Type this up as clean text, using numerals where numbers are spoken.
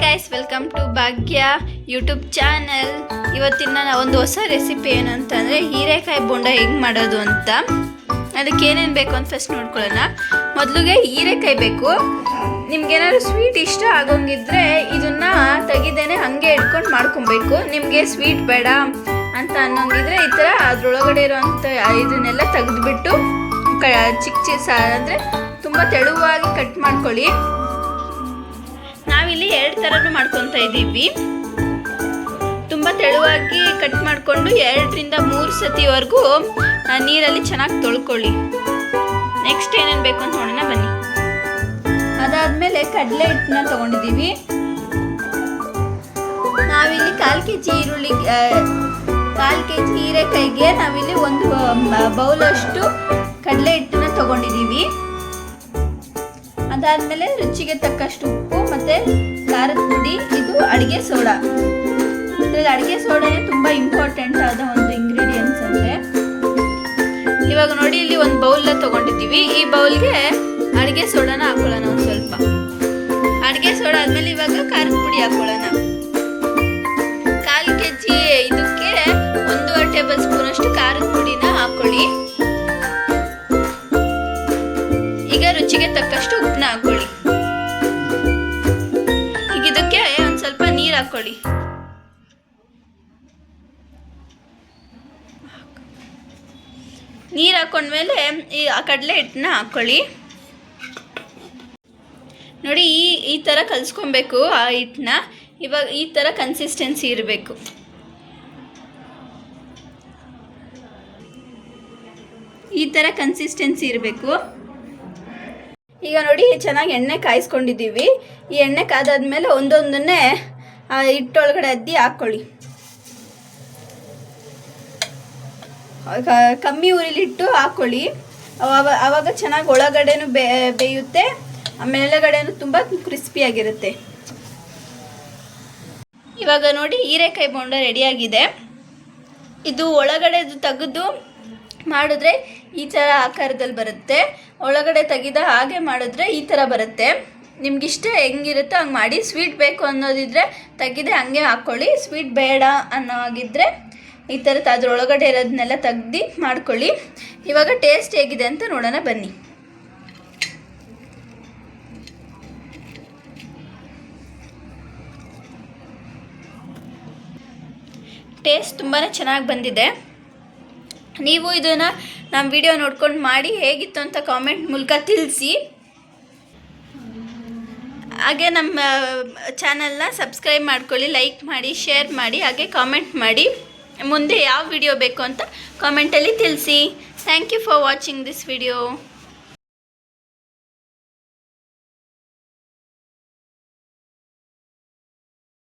Guys, welcome to Bhagya YouTube channel. ಇವತ್ತಿನ ಒಂದು ಹೊಸ ರೆಸಿಪಿ ಏನು ಅಂತಂದರೆ ಹೀರೆಕಾಯಿ ಬೋಂಡ ಹೆಂಗೆ ಮಾಡೋದು ಅಂತ. ಅದಕ್ಕೆ ಏನೇನು ಬೇಕು ಅಂತ ಫಸ್ಟ್ ನೋಡ್ಕೊಳ್ಳೋಣ. ಮೊದಲಿಗೆ ಹೀರೆಕಾಯಿ ಬೇಕು. ನಿಮ್ಗೇನಾದ್ರು ಸ್ವೀಟ್ ಇಷ್ಟ ಆಗೋಂಗಿದ್ರೆ ಇದನ್ನು ತೆಗಿದೇನೆ ಹಾಗೆ ಇಟ್ಕೊಂಡು ಮಾಡ್ಕೊಬೇಕು. ನಿಮಗೆ ಸ್ವೀಟ್ ಬೇಡ ಅಂತ ಅನ್ನೋಂಗಿದ್ರೆ ಈ ಥರ ಅದರೊಳಗಡೆ ಇರೋವಂಥ ಇದನ್ನೆಲ್ಲ ತೆಗೆದುಬಿಟ್ಟು ಚಿಕ್ಕ ಅಂದರೆ ತುಂಬ ತೆಳುವಾಗಿ ಕಟ್ ಮಾಡ್ಕೊಳ್ಳಿ. ನಾವಿಲ್ಲಿ 2 ಥರನೂ ಮಾಡ್ಕೊತಾ ಇದ್ದೀವಿ. ತುಂಬ ತೆಳುವಾಗಿ ಕಟ್ ಮಾಡಿಕೊಂಡು 2 ರಿಂದ 3 ಸತಿವರೆಗೂ ನೀರಲ್ಲಿ ಚೆನ್ನಾಗಿ ತೊಳ್ಕೊಳ್ಳಿ. ನೆಕ್ಸ್ಟ್ ಏನೇನು ಬೇಕು ಅಂತ ನೋಡೋಣ ಬನ್ನಿ. ಅದಾದಮೇಲೆ ಕಡಲೆ ಹಿಟ್ಟನ್ನ ತೊಗೊಂಡಿದ್ದೀವಿ. ನಾವಿಲ್ಲಿ 1/4 kg ಈರುಳ್ಳಿ, 1/4 kg ಹೀರೆಕಾಯಿಗೆ ನಾವಿಲ್ಲಿ 1 ಬೌಲಷ್ಟು ಕಡಲೆ ಹಿಟ್ಟನ್ನ ತೊಗೊಂಡಿದ್ದೀವಿ. ಅದಾದಮೇಲೆ ರುಚಿಗೆ ತಕ್ಕಷ್ಟು ಉಪ್ಪು ಮತ್ತು ಖಾರದ ಪುಡಿ, ಇದು ಅಡುಗೆ ಸೋಡಾ. ಇದರಲ್ಲಿ ಅಡುಗೆ ಸೋಡಾನೇ ತುಂಬ ಇಂಪಾರ್ಟೆಂಟ್ ಆದ ಒಂದು ಇಂಗ್ರೀಡಿಯೆಂಟ್ಸ್ ಅಂದರೆ. ಇವಾಗ ನೋಡಿ, ಇಲ್ಲಿ 1 ಬೌಲ್ನ ತೊಗೊಂಡಿದ್ದೀವಿ. ಈ ಬೌಲ್ಗೆ ಅಡುಗೆ ಸೋಡಾನ ಹಾಕೊಳ್ಳೋಣ. ಒಂದು ಸ್ವಲ್ಪ ಅಡುಗೆ ಸೋಡಾ ಆದಮೇಲೆ ಇವಾಗ ಖಾರದ ಪುಡಿ ಹಾಕೊಳ್ಳೋಣ. 1/4 kg ಇದಕ್ಕೆ 1.5 ಟೇಬಲ್ ಸ್ಪೂನ್ ಅಷ್ಟು ಖಾರದ ಪುಡಿನ ಹಾಕೊಳ್ಳಿ. ಈಗ ರುಚಿಗೆ ತಕ್ಕಷ್ಟು ಉಪ್ಪನ್ನ ಹಾಕೊಳ್ಳಿ. ಈಗ ಇದಕ್ಕೆ ಒಂದು ಸ್ವಲ್ಪ ನೀರು ಹಾಕೊಳ್ಳಿ. ನೀರು ಹಾಕೊಂಡ್ಮೇಲೆ ಈ ಕಡಲೆ ಹಿಟ್ಟನ್ನ ಹಾಕೊಳ್ಳಿ. ನೋಡಿ, ಈ ಥರ ಕಲಿಸ್ಕೊಬೇಕು ಆ ಹಿಟ್ಟನ್ನ. ಇವಾಗ ಈ ಥರ ಕನ್ಸಿಸ್ಟೆನ್ಸಿ ಇರಬೇಕು. ಈ ಥರ ಕನ್ಸಿಸ್ಟೆನ್ಸಿ ಇರಬೇಕು. ಈಗ ನೋಡಿ, ಚೆನ್ನಾಗಿ ಎಣ್ಣೆ ಕಾಯಿಸ್ಕೊಂಡಿದ್ದೀವಿ. ಈ ಎಣ್ಣೆ ಕಾದಾದ್ಮೇಲೆ ಒಂದೊಂದನ್ನೇ ಹಿಟ್ಟೊಳಗಡೆ ಅದ್ದಿ ಹಾಕ್ಕೊಳ್ಳಿ. ಕಮ್ಮಿ ಉರಿಲಿಟ್ಟು ಹಾಕ್ಕೊಳ್ಳಿ. ಆವಾಗ ಚೆನ್ನಾಗಿ ಒಳಗಡೆನೂ ಬೇಯುತ್ತೆ, ಮೇಲೆಗಡೆನೂ ತುಂಬ ಕ್ರಿಸ್ಪಿಯಾಗಿರುತ್ತೆ. ಇವಾಗ ನೋಡಿ, ಹೀರೆಕಾಯಿ ಬೋಂಡ ರೆಡಿಯಾಗಿದೆ. ಇದು ಒಳಗಡೆ ತೆಗೆದು ಮಾಡಿದ್ರೆ ಈ ಥರ ಆಕಾರದಲ್ಲಿ ಬರುತ್ತೆ. ಒಳಗಡೆ ತೆಗೆದ ಹಾಗೆ ಮಾಡಿದ್ರೆ ಈ ಥರ ಬರುತ್ತೆ. ನಿಮಗಿಷ್ಟ ಹೆಂಗಿರುತ್ತೋ ಹಂಗೆ ಮಾಡಿ. ಸ್ವೀಟ್ ಬೇಕು ಅನ್ನೋದಿದ್ರೆ ತೆಗೆದೆ ಹಂಗೆ ಹಾಕ್ಕೊಳ್ಳಿ. ಸ್ವೀಟ್ ಬೇಡ ಅನ್ನೋ ಹಾಗಿದ್ರೆ ಈ ಥರ ಅದರೊಳಗಡೆ ಇರೋದನ್ನೆಲ್ಲ ತೆಗ್ದು ಮಾಡ್ಕೊಳ್ಳಿ. ಇವಾಗ ಟೇಸ್ಟ್ ಹೇಗಿದೆ ಅಂತ ನೋಡೋಣ ಬನ್ನಿ. ಟೇಸ್ಟ್ ತುಂಬಾ ಚೆನ್ನಾಗಿ ಬಂದಿದೆ. ನೀವು ಇದನ್ನು ನಮ್ಮ ವಿಡಿಯೋ ನೋಡ್ಕೊಂಡು ಮಾಡಿ ಹೇಗಿತ್ತು ಅಂತ ಕಾಮೆಂಟ್ ಮೂಲಕ ತಿಳಿಸಿ. ಹಾಗೆ ನಮ್ಮ ಚಾನಲ್ನ ಸಬ್ಸ್ಕ್ರೈಬ್ ಮಾಡ್ಕೊಳ್ಳಿ, ಲೈಕ್ ಮಾಡಿ, ಶೇರ್ ಮಾಡಿ, ಹಾಗೆ ಕಾಮೆಂಟ್ ಮಾಡಿ. ಮುಂದೆ ಯಾವ ವಿಡಿಯೋ ಬೇಕು ಅಂತ ಕಾಮೆಂಟಲ್ಲಿ ತಿಳಿಸಿ. Thank you for watching this video.